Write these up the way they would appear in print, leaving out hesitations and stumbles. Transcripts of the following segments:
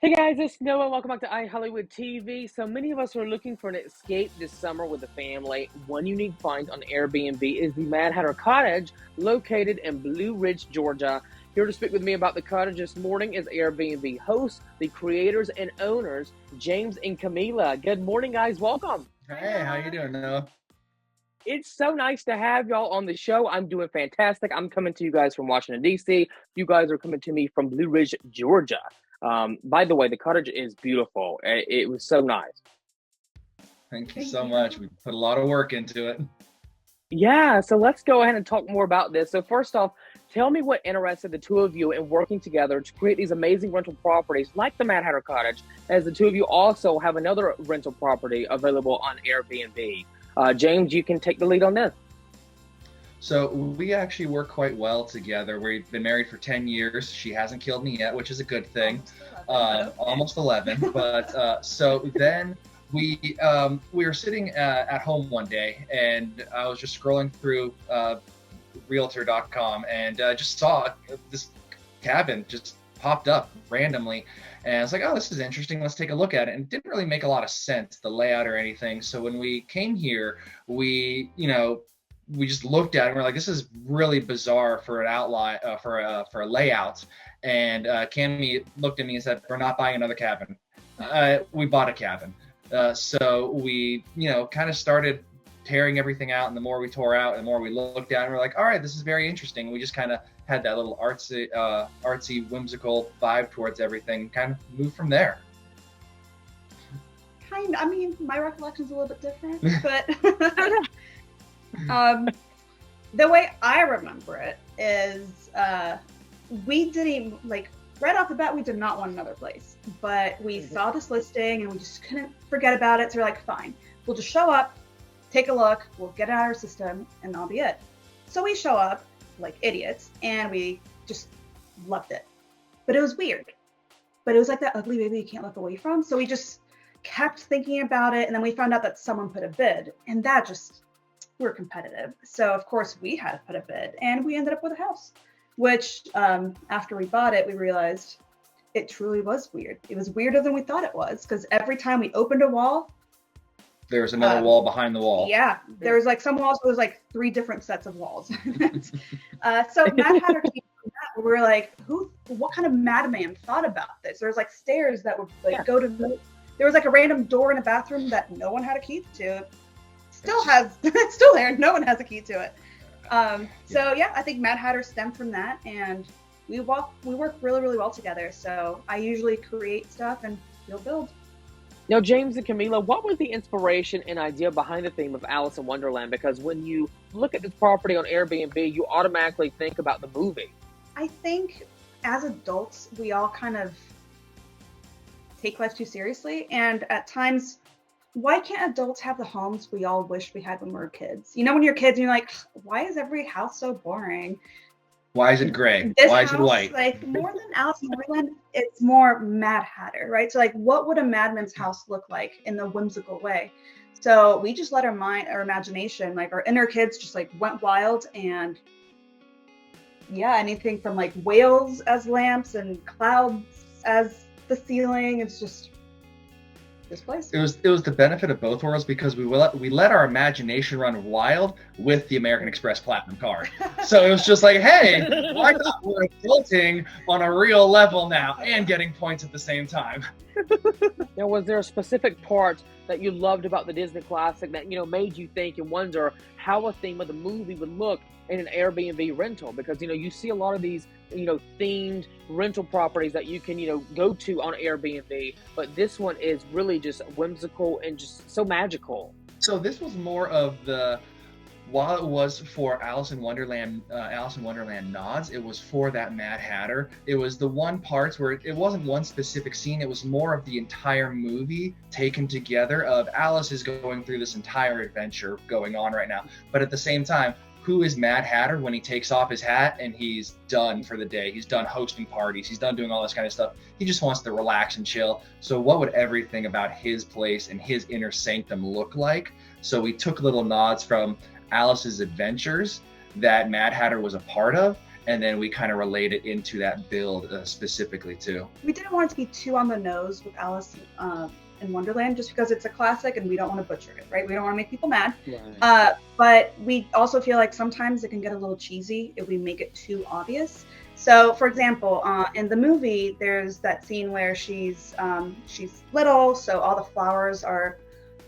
Hey guys, it's Noah. Welcome back to iHollywood TV. So many of us are looking for an escape this summer with the family. One unique find on Airbnb is the Mad Hatter Cottage, located in Blue Ridge, Georgia. Here to speak with me about the cottage this morning is Airbnb hosts, the creators and owners, James and Camila. Good morning, guys. Welcome. Hey, how you doing, Noah? It's so nice to have y'all on the show. I'm doing fantastic. I'm coming to you guys from Washington, D.C. You guys are coming to me from Blue Ridge, Georgia. By the way, the cottage is beautiful. It was so nice. Thank you Thank so much. you. We put a lot of work into it. Yeah, so let's go ahead and talk more about this. So first off, tell me what interested the two of you in working together to create these amazing rental properties like the Mad Hatter Cottage, as the two of you also have another rental property available on Airbnb. James, you can take the lead on this. So we actually work quite well together. We've been married for 10 years. She hasn't killed me yet, which is a good thing. Almost 11. But so then we were sitting at home one day, and I was just scrolling through Realtor.com and just saw this cabin just popped up randomly. And I was like, oh, this is interesting. Let's take a look at it. And it didn't really make a lot of sense, the layout or anything. So when we came here, we just looked at it and we're like, this is really bizarre for an outline, for a layout. And Cammy looked at me and said, we're not buying another cabin. We bought a cabin. So we, kind of started tearing everything out. And the more we tore out, the more we looked at it, we're like, all right, this is very interesting. We just kind of had that little artsy, whimsical vibe towards everything, kind of moved from there. I mean, my recollection's a little bit different, but the way I remember it is we didn't, like, right off the bat, we did not want another place, but we saw this listing and we just couldn't forget about it. So we're like, fine, we'll just show up, take a look, we'll get it out of our system, and that'll be it. So we show up like idiots and we just loved it. But it was weird. But it was like that ugly baby you can't look away from. So we just kept thinking about it, and then we found out that someone put a bid, and that just, we're competitive. So of course we had to put a bid, and we ended up with a house, which after we bought it, we realized it truly was weird. It was weirder than we thought it was, because every time we opened a wall, There was another wall behind the wall. Yeah, there was like some walls, there was like 3 different sets of walls. So Mad Hatter came from that. We were like, what kind of madman thought about this? There was like stairs that would like go to there was like a random door in a bathroom that no one had a key to. It's still there. No one has a key to it. So yeah, I think Mad Hatter stemmed from that, and we work really, really well together. So I usually create stuff and he'll build. Now, James and Camila, what was the inspiration and idea behind the theme of Alice in Wonderland? Because when you look at this property on Airbnb, you automatically think about the movie. I think as adults, we all kind of take life too seriously. And at times, why can't adults have the homes we all wish we had when we were kids? You know, when you're kids and you're like, why is every house so boring? Why is it gray? Why is it white? Like, more than Alice in Wonderland, it's more Mad Hatter, right? So like, what would a madman's house look like in the whimsical way? So we just let our imagination, like our inner kids just like went wild, and yeah, anything from like whales as lamps and clouds as the ceiling. It's just this place. It was the benefit of both worlds, because we let our imagination run wild with the American Express Platinum card. So it was just like, hey, why not? We're adulting on a real level now and getting points at the same time. Now, was there a specific part that you loved about the Disney classic that, made you think and wonder how a theme of the movie would look in an Airbnb rental? Because, you see a lot of these, themed rental properties that you can, go to on Airbnb, but this one is really just whimsical and just so magical. So this was more of while it was for Alice in Wonderland nods, it was for that Mad Hatter. It was the one parts where it wasn't one specific scene. It was more of the entire movie taken together of Alice is going through this entire adventure going on right now. But at the same time, who is Mad Hatter when he takes off his hat and he's done for the day? He's done hosting parties. He's done doing all this kind of stuff. He just wants to relax and chill. So what would everything about his place and his inner sanctum look like? So we took little nods from Alice's adventures that Mad Hatter was a part of, and then we kind of relate it into that build specifically too. We didn't want it to be too on the nose with Alice in Wonderland, just because it's a classic and we don't want to butcher it, right? We don't want to make people mad. Right. But we also feel like sometimes it can get a little cheesy if we make it too obvious. So, for example, in the movie, there's that scene where she's little, so all the flowers are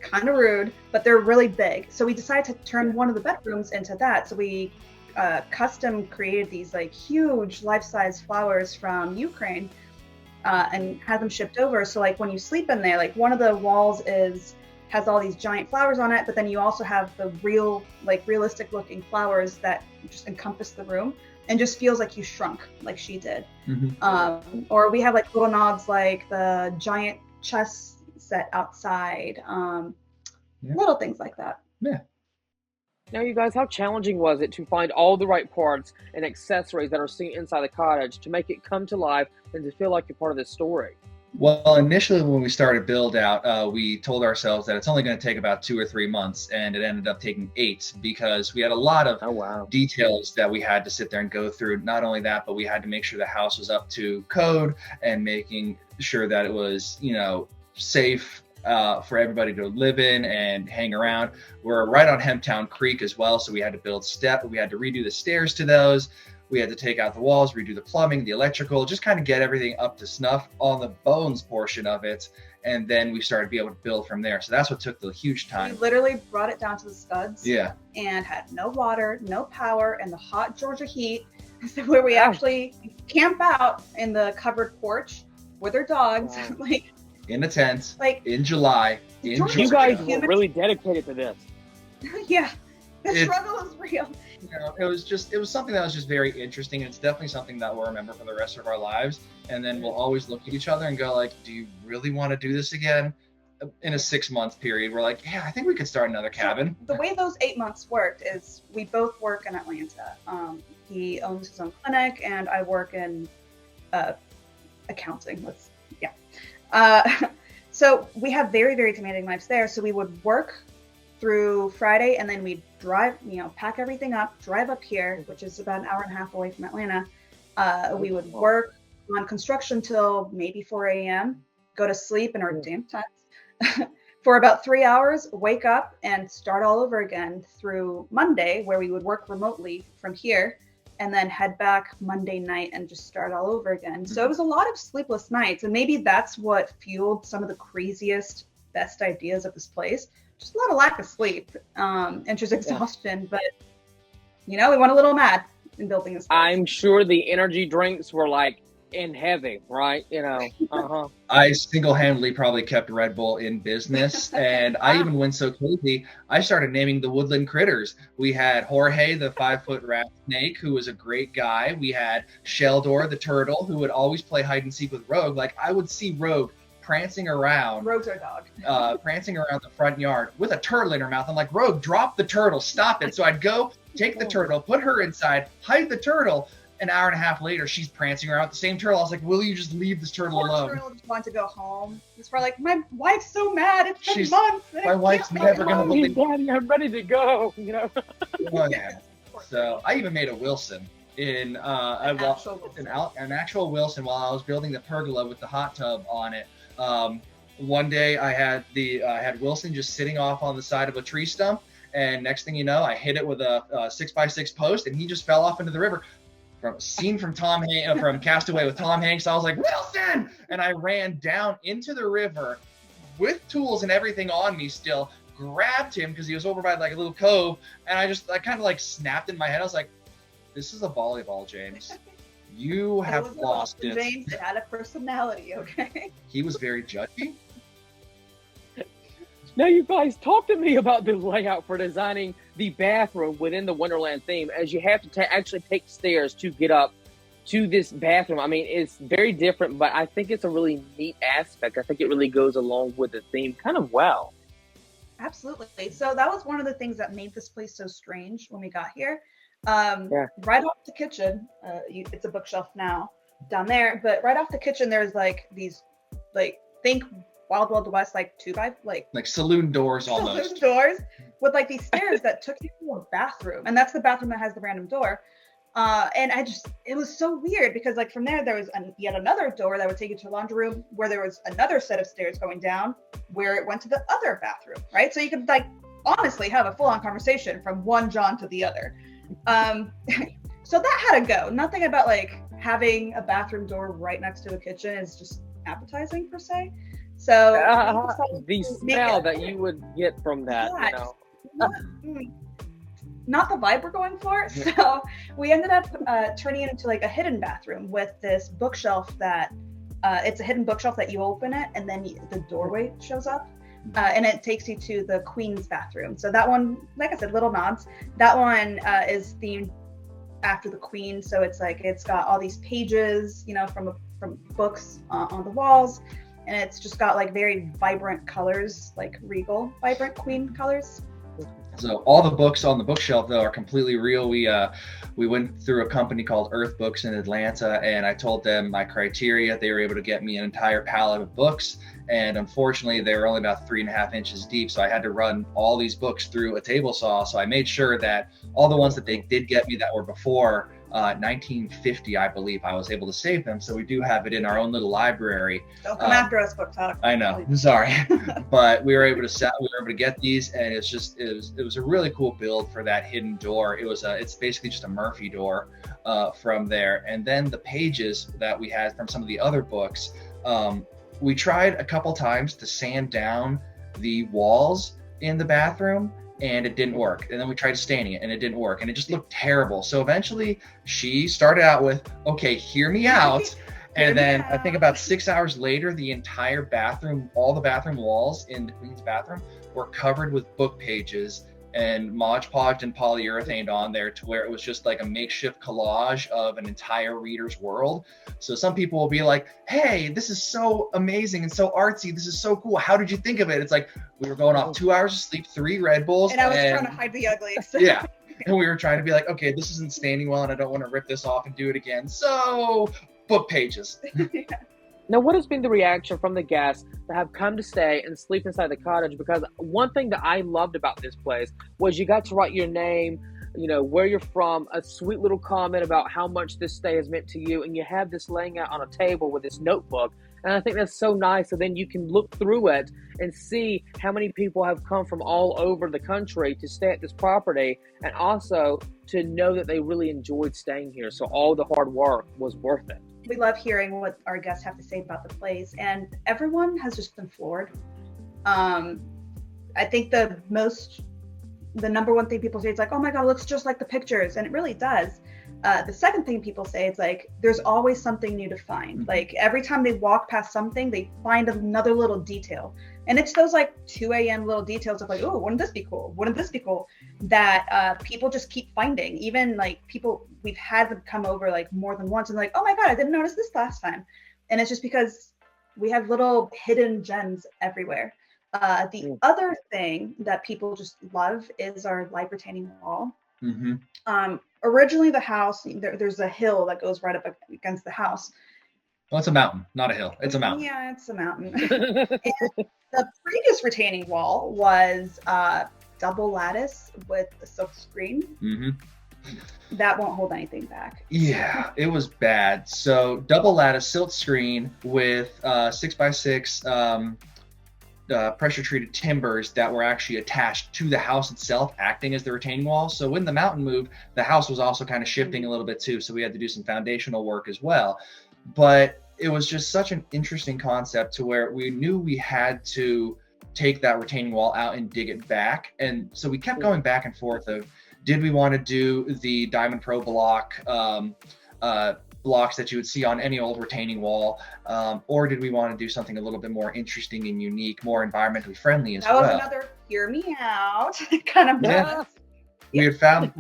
kind of rude, but they're really big. So we decided to turn one of the bedrooms into that. So we custom created these like huge life-size flowers from Ukraine and had them shipped over. So like when you sleep in there, like one of the walls has all these giant flowers on it, but then you also have the realistic looking flowers that just encompass the room and just feels like you shrunk, like she did. Mm-hmm. Or we have like little nods, like the giant chess set outside, little things like that. Yeah. Now, you guys, how challenging was it to find all the right parts and accessories that are seen inside the cottage to make it come to life and to feel like you're part of this story? Well, initially when we started build out, we told ourselves that it's only going to take about 2 or 3 months, and it ended up taking 8 because we had a lot of details that we had to sit there and go through. Not only that, but we had to make sure the house was up to code and making sure that it was, safe for everybody to live in and hang around. We're right on Hemptown Creek as well, so we had to we had to redo the stairs to those. We had to take out the walls, redo the plumbing, the electrical, just kind of get everything up to snuff on the bones portion of it. And then we started to be able to build from there. So that's what took the huge time. We literally brought it down to the studs. Yeah. And had no water, no power, and the hot Georgia heat, where we actually camp out in the covered porch with our dogs. Wow. In a tent, in July. In Georgia. You guys were really dedicated to this. Yeah. The struggle is real. It was something that was just very interesting, and it's definitely something that we'll remember for the rest of our lives. And then we'll always look at each other and go like, do you really want to do this again? In a 6-month period, we're like, yeah, I think we could start another cabin. So the way those 8 months worked is we both work in Atlanta. He owns his own clinic, and I work in accounting. So we have very, very demanding lives there. So we would work through Friday, and then we'd drive, pack everything up, drive up here, which is about an hour and a half away from Atlanta. We would work on construction till maybe 4 a.m., go to sleep in our damn tents for about 3 hours, wake up, and start all over again through Monday, where we would work remotely from here, and then head back Monday night and just start all over again. So it was a lot of sleepless nights, and maybe that's what fueled some of the craziest, best ideas of this place. Just a lot of lack of sleep and just exhaustion. But, we went a little mad in building this place. I'm sure the energy drinks were in heavy, right? I single-handedly probably kept Red Bull in business, and I even went so crazy, I started naming the woodland critters. We had Jorge, the 5-foot rat snake, who was a great guy. We had Sheldor, the turtle, who would always play hide and seek with Rogue. I would see Rogue prancing around. Rogue's our dog. Prancing around the front yard with a turtle in her mouth. I'm like, Rogue, drop the turtle, stop it. So I'd go take the turtle, put her inside, hide the turtle. An hour and a half later, she's prancing around with the same turtle. I was like, will you just leave this turtle alone? The turtle just wanted to go home. It's for my wife's so mad. It's been months. My wife's never going to believe. Daddy, I'm ready to go. Oh, yeah. So I even made a Wilson in an actual Wilson while I was building the pergola with the hot tub on it. One day I had Wilson just sitting off on the side of a tree stump, and next thing you know, I hit it with a 6x6 post, and he just fell off into the river. From Castaway with Tom Hanks, I was like, Wilson! And I ran down into the river with tools and everything on me still, grabbed him because he was over by a little cove, and I kind of snapped in my head. I was like, this is a volleyball, James. You have lost it. James had a personality, okay? He was very judgy. Now, you guys, talk to me about the layout for designing the bathroom within the Wonderland theme, as you have to actually take stairs to get up to this bathroom. I mean, it's very different, but I think it's a really neat aspect. I think it really goes along with the theme kind of well. Absolutely. So that was one of the things that made this place so strange when we got here. Right off the kitchen, it's a bookshelf now down there, but right off the kitchen, there's these, think Wild Wild West, 2x, saloon doors almost. Saloon doors with these stairs that took you to a bathroom, and that's the bathroom that has the random door. And it was so weird because like from there was yet another door that would take you to the laundry room where there was another set of stairs going down where it went to the other bathroom, right? So you could like honestly have a full-on conversation from one John to the other. So that had to go. Nothing about like having a bathroom door right next to the kitchen is just appetizing per se. So the smell that you would get from that, not the vibe we're going for. So we ended up turning it into like a hidden bathroom with this bookshelf that it's a hidden bookshelf that you open it and then the doorway shows up and it takes you to the queen's bathroom. So that one, like I said, little nods. That one is themed after the queen. So it's like it's got all these pages, from books on the walls, and it's just got like very vibrant colors, like regal, vibrant queen colors. So all the books on the bookshelf though are completely real. We went through a company called Earth Books in Atlanta, and I told them my criteria. They were able to get me an entire pallet of books, and unfortunately they were only about 3.5 inches deep, so I had to run all these books through a table saw. So I made sure that all the ones that they did get me that were before 1950, I believe, I was able to save them. So we do have it in our own little library. Don't come after us, book talk. I know, I'm sorry, but we were able to get these, and it was a really cool build for that hidden door. It's basically just a Murphy door from there. And then the pages that we had from some of the other books, we tried a couple times to sand down the walls in the bathroom, and it didn't work. And then we tried staining it, and it didn't work, and it just looked terrible. So eventually she started out with, okay, hear me out. And then I think about 6 hours later, the entire bathroom, all the bathroom walls in the queen's bathroom were covered with book pages and Mod Podged and polyurethane on there, to where it was just like a makeshift collage of an entire reader's world. So some people will be like, hey, this is so amazing and so artsy. This is so cool. How did you think of it? It's like, we were going off 2 hours of sleep, 3 Red Bulls. And I was trying to hide the uglies. Yeah. And we were trying to be like, okay, this isn't staining well, and I don't want to rip this off and do it again. So book pages. Yeah. Now, what has been the reaction from the guests that have come to stay and sleep inside the cottage? Because one thing that I loved about this place was you got to write your name, where you're from, a sweet little comment about how much this stay has meant to you, and you have this laying out on a table with this notebook. And I think that's so nice. So then you can look through it and see how many people have come from all over the country to stay at this property, and also to know that they really enjoyed staying here. So all the hard work was worth it. We love hearing what our guests have to say about the place, and everyone has just been floored. I think the number one thing people say is like, oh my God, it looks just like the pictures. And it really does. The second thing people say is like, there's always something new to find. Like every time they walk past something, they find another little detail. And it's those like 2 a.m. little details of like, oh, wouldn't this be cool? Wouldn't this be cool? That people just keep finding. Even like people, we've had them come over like more than once and like, oh my God, I didn't notice this last time. And it's just because we have little hidden gems everywhere. The other thing that people just love is our light retaining wall. Mm-hmm. Originally the house, there's a hill that goes right up against the house. Well, it's a mountain, not a hill. It's a mountain. Yeah, it's a mountain. And the previous retaining wall was double lattice with a silk screen. Mm-hmm. That won't hold anything back. Yeah, it was bad. So double lattice silk screen with 6x6 pressure treated timbers that were actually attached to the house itself, acting as the retaining wall. So when the mountain moved, the house was also kind of shifting a little bit too. So we had to do some foundational work as well. But it was just such an interesting concept to where we knew we had to take that retaining wall out and dig it back. And so we kept going back and forth of, did we want to do the Diamond Pro block blocks that you would see on any old retaining wall, or did we want to do something a little bit more interesting and unique, more environmentally friendly as well? That was another hear me out kind of yeah. We had found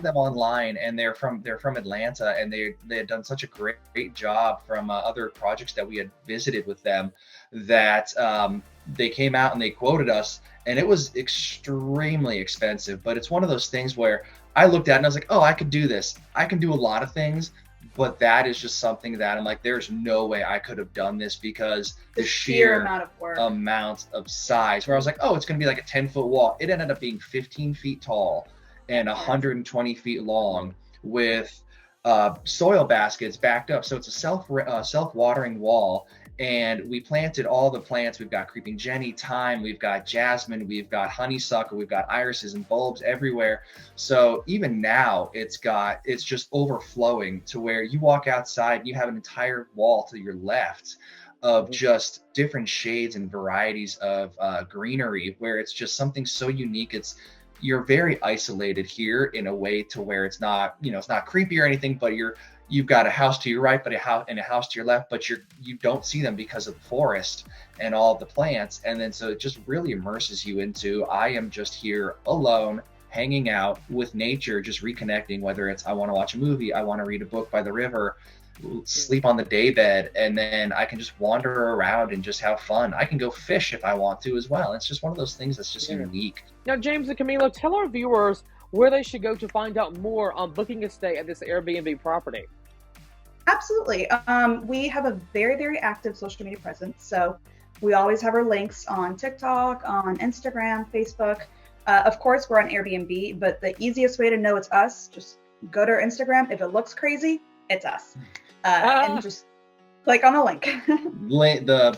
them online, and they're from Atlanta, and they had done such a great job from other projects that we had visited with them, that they came out and they quoted us, and it was extremely expensive. But it's one of those things where I looked at it and I was like, oh, I could do this. I can do a lot of things, but that is just something that I'm like, there's no way I could have done this, because the sheer amount of size, where I was like, oh, it's going to be like a 10-foot wall. It ended up being 15 feet tall and 120 feet long, with soil baskets backed up. So it's a self-watering wall. And we planted all the plants. We've got creeping jenny, thyme, we've got jasmine, we've got honeysuckle, we've got irises and bulbs everywhere. So even now it's just overflowing to where you walk outside and you have an entire wall to your left of just different shades and varieties of greenery, where it's just something so unique. You're very isolated here in a way to where it's not, it's not creepy or anything, but you've got a house to your right, but a house to your left, but you don't see them because of the forest and all of the plants. And then so it just really immerses you into, I am just here alone, hanging out with nature, just reconnecting, whether it's I want to watch a movie, I want to read a book by the river, sleep on the daybed, and then I can just wander around and just have fun. I can go fish if I want to as well. It's just one of those things that's just unique. Now, James and Camila, tell our viewers where they should go to find out more on booking a stay at this Airbnb property. Absolutely. We have a very, very active social media presence. So we always have our links on TikTok, on Instagram, Facebook. Of course, we're on Airbnb, but the easiest way to know it's us, just go to our Instagram. If it looks crazy, it's us. And just click on the link. The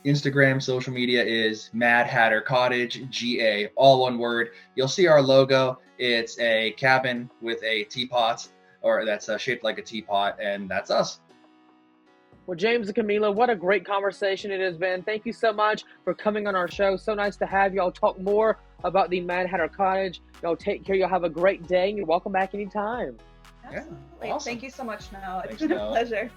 Instagram social media is Mad Hatter Cottage, GA, all one word. You'll see our logo. It's a cabin with a teapot, or that's shaped like a teapot, and that's us. Well, James and Camila, what a great conversation it has been. Thank you so much for coming on our show. So nice to have y'all talk more about the Mad Hatter Cottage. Y'all take care. Y'all have a great day, and you're welcome back anytime. Absolutely. Yeah, awesome. Thank you so much, Noah. It's Thanks, been a Noah. pleasure.